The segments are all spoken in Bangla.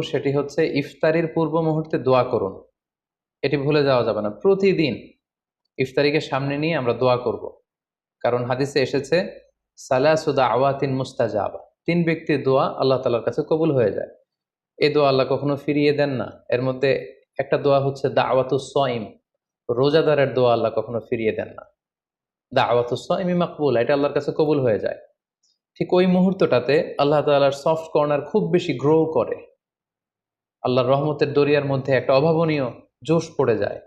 সেটি হচ্ছে ইফতারির পূর্ব মুহূর্তে দোয়া করুন। এটি ভুলে যাওয়া যাবে না। প্রতিদিন ইফতারিকে সামনে নিয়ে আমরা দোয়া করব। কারণ হাদিসে এসেছে সালাসু দাওয়াতিন মুস্তাজাবা, তিন ব্যক্তির দোয়া আল্লাহ তাআলার কাছে কবুল হয়ে যায়। এই দোয়া আল্লাহ কখনো ফিরিয়ে দেন না। এর মধ্যে একটা দোয়া হচ্ছে দাওয়াতুস সাইম, রোজাদারের দোয়া আল্লাহ কখনো ফিরিয়ে দেন না। দাওয়াতুস সাইমি মাকবুল, এটা আল্লাহর কাছে কবুল হয়ে যায়। ঠিক ওই মুহূর্তটাতে আল্লাহ তাআলার সফট কর্নার খুব বেশি গ্রো করে, আল্লাহর রহমতের দরিয়ার মধ্যে একটা অভাবনীয় জোশ পড়ে যায়।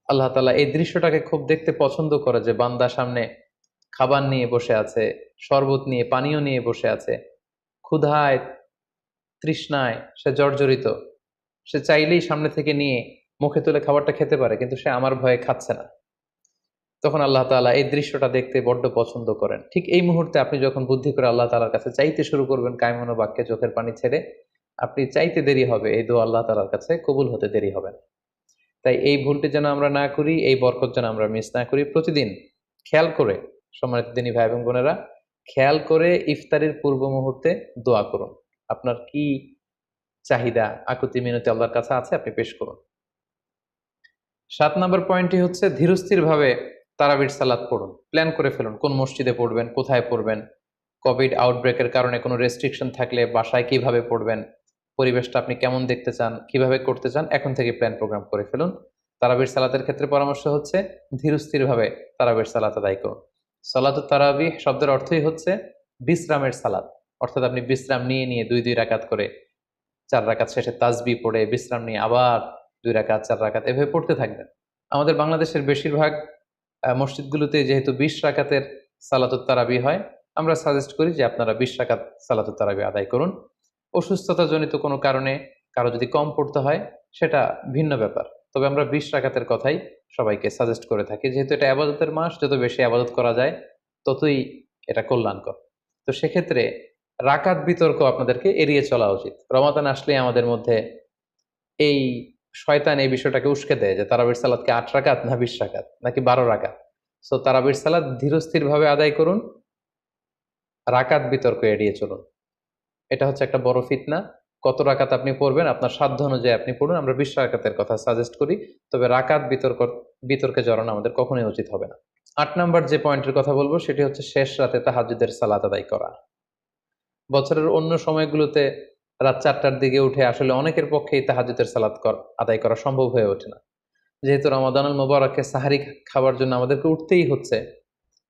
আল্লাহ তাআলা এই দৃশ্যটাকে খুব দেখতে পছন্দ করে যে বান্দা সামনে খাবার নিয়ে বসে আছে, শরবত নিয়ে, পানীয় নিয়ে বসে আছে, ক্ষুধায় তৃষ্ণায় সে জর্জরিত, সে চাইলেই সামনে থেকে নিয়ে মুখে তুলে খাবারটা খেতে পারে, কিন্তু সে আমার ভয়ে খাচ্ছে না। তখন আল্লাহ তাআলা এই দৃশ্যটা দেখতে বড্ড পছন্দ করেন। ঠিক এই মুহূর্তে আপনি যখন বুদ্ধি করে আল্লাহ তাআলার কাছে চাইতে শুরু করবেন, কায়মনো বাক্যে চোখের পানি ছেড়ে, আপনি চাইতে দেরি হবে, এই দোয়া আল্লাহ তাআলার কাছে কবুল হতে দেরি হবে না। তাই এই ভুলটি যেন আমরা না করি, এই বরকত যেন আমরা মিস না করি। প্রতিদিন খেয়াল করে, সম্মানিত দিনী ভাই এবং বোনেরা, খেয়াল করে ইফতারির পূর্ব মুহূর্তে দোয়া করুন। আপনার কি চাহিদা, আকুতি মিনতি আল্লাহর কাছে আছে, আপনি পেশ করুন। ৭ নম্বর পয়েন্টটি হচ্ছে ধীরস্থির ভাবে তারাবির সালাত পড়ুন। প্ল্যান করে ফেলুন কোন মসজিদে পড়বেন, কোথায় পড়বেন, কোভিড আউটব্রেকের কারণে কোনো রেস্ট্রিকশন থাকলে বাসায় কিভাবে পড়বেন, পরিবেশটা আপনি কেমন দেখতে চান, কিভাবে করতে চান, এখন থেকে প্ল্যান প্রোগ্রাম করে ফেলুন। তারাবির সালাতের ক্ষেত্রে পরামর্শ হচ্ছে ধীরস্থির ভাবে তারাবির সালাত আদায় করুন। সালাতুত তারাবিহ শব্দের অর্থই হচ্ছে বিশ্রামের সালাত, অর্থাৎ আপনি বিশ্রাম নিয়ে নিয়ে ২ রাকাত করে ৪ রাকাত শেষে তাসবিহ পড়ে বিশ্রাম নিয়ে আবার ২ রাকাত ৪ রাকাত এভাবে পড়তে থাকবেন। আমাদের বাংলাদেশের বেশিরভাগ মসজিদগুলোতে যেহেতু ২০ রাকাতের সালাতুত তারাবিহ হয়, আমরা সাজেস্ট করি যে আপনারা ২০ রাকাত সালাতুত তারাবিহ আদায় করুন। অসুস্থতাজনিত কোনো কারণে কারো যদি কম পড়তে হয় সেটা ভিন্ন ব্যাপার, তবে আমরা ২০ রাকাতের কথাই সবাইকে সাজেস্ট করে থাকি, যেহেতু এটা আবাদতের মাস, যত বেশি আবাদত করা যায় ততই এটা কল্যাণকর। তো সেক্ষেত্রে রাকাত বিতর্ক আপনাদেরকে এড়িয়ে চলা উচিত। রমাদান আসলে আমাদের মধ্যে এই শয়তান এই বিষয়টাকে উস্কে দেয় যে তারাবির সালাতকে ৮ রাকাত না ২০ রাকাত নাকি ১২ রাকাত। সো তারাবির সালাত ধীরস্থির ভাবে আদায় করুন, রাকাত বিতর্ক এড়িয়ে চলুন। এটা হচ্ছে একটা বড় ফিতনা। কত রাকাত আপনি পড়বেন আপনার সাধ্য অনুযায়ী আপনি পড়ুন। আমরা ২০ রাকাতের কথা সাজেস্ট করি, তবে রাকাত বিতর্কে জড়ানো আমাদের কখনোই উচিত হবে না। ৮ নাম্বার যে পয়েন্টের কথা বলবো সেটি হচ্ছে শেষ রাতে তাহাজ্জুদের সালাত আদায় করা। বছরের অন্য সময়গুলোতে রাত ৪টার দিকে উঠে আসলে অনেকের পক্ষেই তাহাজ্জুদের সালাত আদায় করা সম্ভব হয়ে ওঠে না। যেহেতু রমাদানুল মোবারকে সাহারি খাওয়ার জন্য আমাদেরকে উঠতেই হচ্ছে,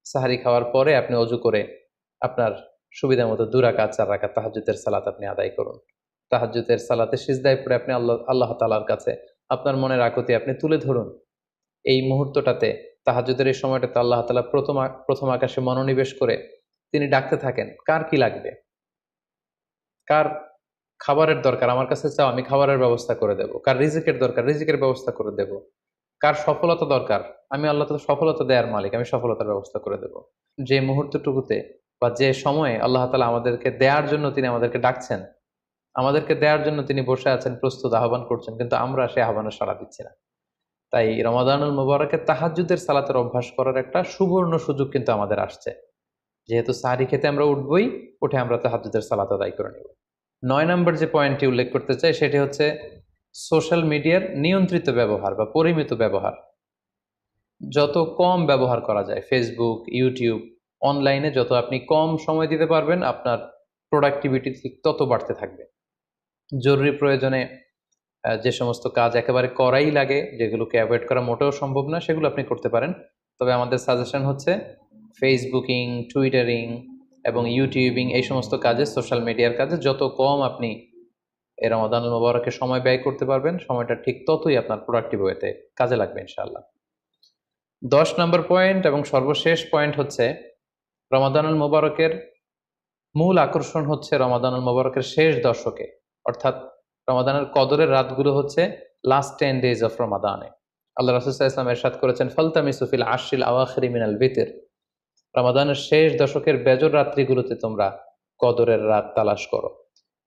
সাহারি খাওয়ার পরে আপনি অজু করে আপনার সুবিধা মতো ২ রাকাত ৪ রাকাত তাহাজ্জুদের সালাত আপনি আদায় করুন। তাহাজ্জুদের সালাতে সিজদায় পড়ে আপনি আল্লাহ তাআলার কাছে আপনার মনের আকুতি আপনি তুলে ধরুন। এই মুহূর্তটাতে, তাহাজ্জুদের এই সময়টাতে আল্লাহ তাআলা প্রথম আকাশে মনোনিবেশ করে তিনি ডাকতে থাকেন, কার কি লাগবে, কার খাবারের দরকার আমার কাছে চাও, আমি খাবারের ব্যবস্থা করে দেব। কার রিজিকের দরকার, রিজিকের ব্যবস্থা করে দেব। কার সফলতা দরকার, আমি আল্লাহ তাআলা সফলতা দেওয়ার মালিক, আমি সফলতার ব্যবস্থা করে দেব। যে মুহূর্তটুকুতে বা যে সময়ে আল্লাহ তাআলা আমাদেরকে দেওয়ার জন্য তিনি আমাদেরকে ডাকছেন, আমাদেরকে দেওয়ার জন্য তিনি বসে আছেন, প্রস্তুত আহ্বান করছেন, কিন্তু আমরা সেই আহ্বানে সাড়া দিচ্ছি না। তাই রমাদানুল মুবারকে তাহাজ্জুদের সালাতের অভ্যাস করার একটা সুবর্ণ সুযোগ কিন্তু আমাদের আসছে। যেহেতু সাহরি খেতে আমরা উঠবই, উঠে আমরা তাহাজ্জুদের সালাত আদায় করে নেব। ৯ নম্বর যে পয়েন্টটি উল্লেখ করতে চাই সেটি হচ্ছে সোশ্যাল মিডিয়ার নিয়ন্ত্রিত ব্যবহার বা পরিমিত ব্যবহার। যত কম ব্যবহার করা যায় ফেসবুক, ইউটিউব, অনলাইনে যত আপনি কম সময় দিতে পারবেন, আপনার প্রোডাক্টিভিটি ঠিক তত বাড়তে থাকবে। জরুরি প্রয়োজনে যে সমস্ত কাজ একেবারে করাই লাগে, যেগুলোকে অ্যাভয়েড করা মোটেও সম্ভব না, সেগুলো আপনি করতে পারেন। তবে আমাদের সাজেশন হচ্ছে ফেসবুকিং, টুইটারিং এবং ইউটিউবিং, এই সমস্ত কাজে, সোশ্যাল মিডিয়ার কাজে যত কম আপনি এই রমাদানুল মুবারকে সময় ব্যয় করতে পারবেন, সময়টা ঠিক ততই আপনার প্রোডাক্টিভ ওয়েতে কাজে লাগবে ইনশাআল্লাহ। ১০ নম্বর পয়েন্ট এবং সর্বশেষ পয়েন্ট হচ্ছে রমাদানুল মুবারকের মূল আকর্ষণ হচ্ছে রমাদানুল মুবারকের শেষ দশকে, অর্থাৎ রমাদানের কদরের রাতগুলো হচ্ছে লাস্ট 10 days অফ রমাদানে। আল্লাহ রাসূল সাল্লাল্লাহু আলাইহি ওয়াসাল্লাম ইরশাদ করেছেন, ফালতামিসু ফিল আশরিল আওয়াখিরি মিনাল বিতর, রমাদানের শেষ দশকের বেজর রাত্রিগুলোতে তোমরা কদরের রাত তালাশ করো।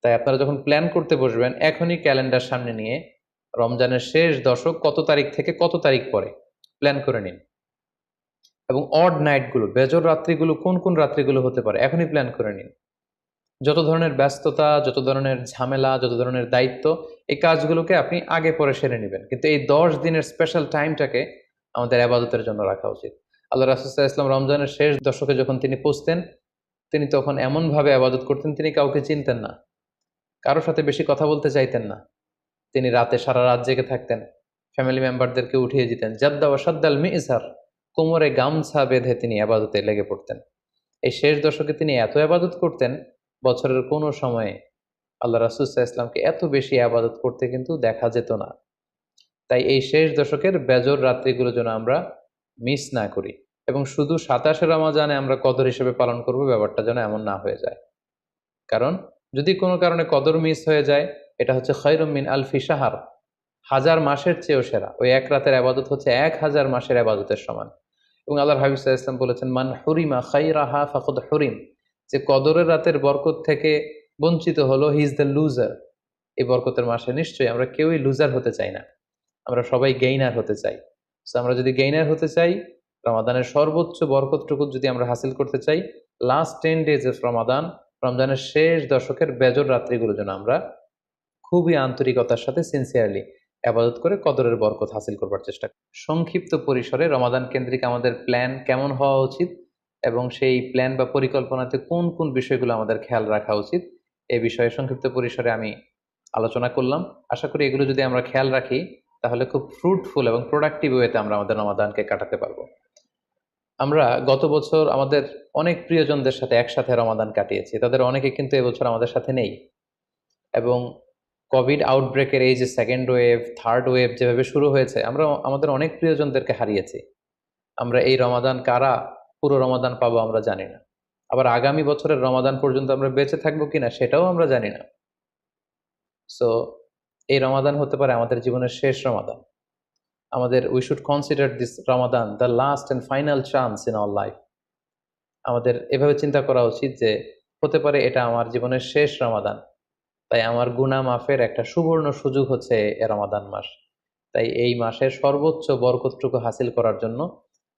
তাই আপনারা যখন প্ল্যান করতে বসবেন, এখনই ক্যালেন্ডার সামনে নিয়ে রমজানের শেষ দশক কত তারিখ থেকে কত তারিখ পরে প্ল্যান করে নিন, এবং অড নাইটগুলো, বেজর রাত্রিগুলো কোন কোন রাত্রিগুলো হতে পারে এখনই প্ল্যান করে নিন। যত ধরনের ব্যস্ততা, যত ধরনের ঝামেলা, যত ধরনের দায়িত্ব, এই কাজগুলোকে আপনি আগে পরে সেরে নেবেন, কিন্তু এই 10 দিনের স্পেশাল টাইমটাকে আমাদের আবাদতের জন্য রাখা উচিত। আল্লাহ রাসূল সাল্লাল্লাহু আলাইহি ওয়াসাল্লাম রমজানের শেষ দশকে যখন তিনি পৌঁছতেন, তিনি তখন এমনভাবে আবাদত করতেন, তিনি কাউকে চিনতেন না, কারোর সাথে বেশি কথা বলতে চাইতেন না। তিনি রাতে সারা রাত জেগে থাকতেন, ফ্যামিলি মেম্বারদেরকে উঠিয়ে দিতেন, জাদ্দা ওয়া সাদ্দাল মিজহার, কোমরে গামছা বেঁধে তিনি আবাদতে লেগে পড়তেন। এই শেষ দশকে তিনি এত আবাদত করতেন, বছরের কোনো সময়ে আল্লাহ রাসূল সাল্লাল্লাহু আলাইহি ওয়াসাল্লামকে এত বেশি আবাদত করতে কিন্তু দেখা যেত না। তাই এই শেষ দশকের বেজর রাত্রিগুলো যেন আমরা মিস না করি, এবং শুধু 27 রমাজানে আমরা কদর হিসেবে পালন করব, ব্যাপারটা যেন এমন না হয়ে যায়। কারণ যদি কোনো কারণে কদর মিস হয়ে যায়, এটা হচ্ছে খায়রুম মিন আলফি শাহর, 1000 মাসের চেয়েও সেরা। ওই এক রাতের আবাদত হচ্ছে 1000 মাসের আবাদতের সমান। এবং আল্লাহর হাবিব সাল্লাল্লাহু আলাইহি ওয়াসাল্লাম বলেছেন, মান হুরিমা খায়রাহা ফাকাদ হুরিম, যে কদরের রাতের বরকত থেকে বঞ্চিত হলো, হি ইজ দ্য লুজার। এই বরকতের মাসে নিশ্চয়ই আমরা কেউই লুজার হতে চাই না, আমরা সবাই গেইনার হতে চাই। সো আমরা যদি গেইনার হতে চাই, রমাদানের সর্বোচ্চ বরকতটুকু যদি আমরা হাসিল করতে চাই, লাস্ট 10 ডেজ অফ রমাদান, রমজানের শেষ দশকের বেজর রাত্রিগুলো যেন আমরা খুবই আন্তরিকতার সাথে সিনসিয়ারলি আবাদত করে কদরের বরকত হাসিল করবার চেষ্টা করি। সংক্ষিপ্ত পরিসরে রমাদান কেন্দ্রিক আমাদের প্ল্যান কেমন হওয়া উচিত, এবং সেই প্ল্যান বা পরিকল্পনাতে কোন কোন বিষয়গুলো আমাদের খেয়াল রাখা উচিত, এই বিষয়ে সংক্ষিপ্ত পরিসরে আমি আলোচনা করলাম। আশা করি এগুলো যদি আমরা খেয়াল রাখি, তাহলে খুব ফ্রুটফুল এবং প্রোডাক্টিভ ওয়েতে আমরা আমাদের রমাদানকে কাটাতে পারবো। আমরা গত বছর আমাদের অনেক প্রিয়জনদের সাথে একসাথে রমাদান কাটিয়েছি, তাদের অনেকে কিন্তু এবছর আমাদের সাথে নেই। এবং কোভিড আউটব্রেকের এই যে সেকেন্ড ওয়েভ, থার্ড ওয়েভ যেভাবে শুরু হয়েছে, আমরা আমাদের অনেক প্রিয়জনদেরকে হারিয়েছি। আমরা এই রমাদান কারা পুরো রমাদান পাবো আমরা জানি না, আবার আগামী বছরের রমাদান পর্যন্ত আমরা বেঁচে থাকবো কিনা সেটাও আমরা জানি না। সো এই রমাদান হতে পারে আমাদের জীবনের শেষ রমাদান। আমাদের we should consider this Ramadan the last and final chance in our life. আমাদের এভাবে চিন্তা করা উচিত যে হতে পারে এটা আমার জীবনের শেষ রমাদান, তাই আমার গুনাহ মাফের একটা সুবর্ণ সুযোগ হচ্ছে এ রমাদান মাস। তাই এই মাসের সর্বোচ্চ বরকতটুকু হাসিল করার জন্য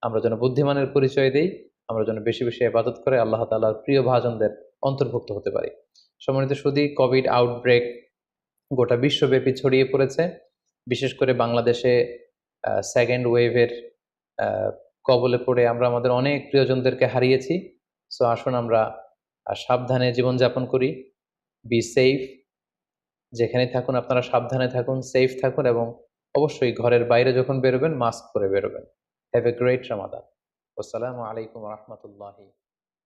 আমরা যেন বুদ্ধিমানের পরিচয় দেই, আমরা যেন বেশি বেশি ইবাদত করে আল্লাহ তাআলার প্রিয় ভাজনদের অন্তর্ভুক্ত হতে পারি। সম্মানিত সুধী, কোভিড আউটব্রেক গোটা বিশ্বব্যাপী ছড়িয়ে পড়েছে। বিশেষ করে বাংলাদেশে সেকেন্ড ওয়েভের কবলে পড়ে আমরা আমাদের অনেক প্রিয়জনদেরকে হারিয়েছি। সো আসুন আমরা সাবধানে জীবনযাপন করি। Be safe. যেখানে থাকুন আপনারা সাবধানে থাকুন, সেফ থাকুন, এবং অবশ্যই ঘরের বাইরে যখন বেরোবেন মাস্ক পরে বেরোবেন। হ্যাভ এ গ্রেট রমাদান। আসসালামু আলাইকুম ওয়া রাহমাতুল্লাহি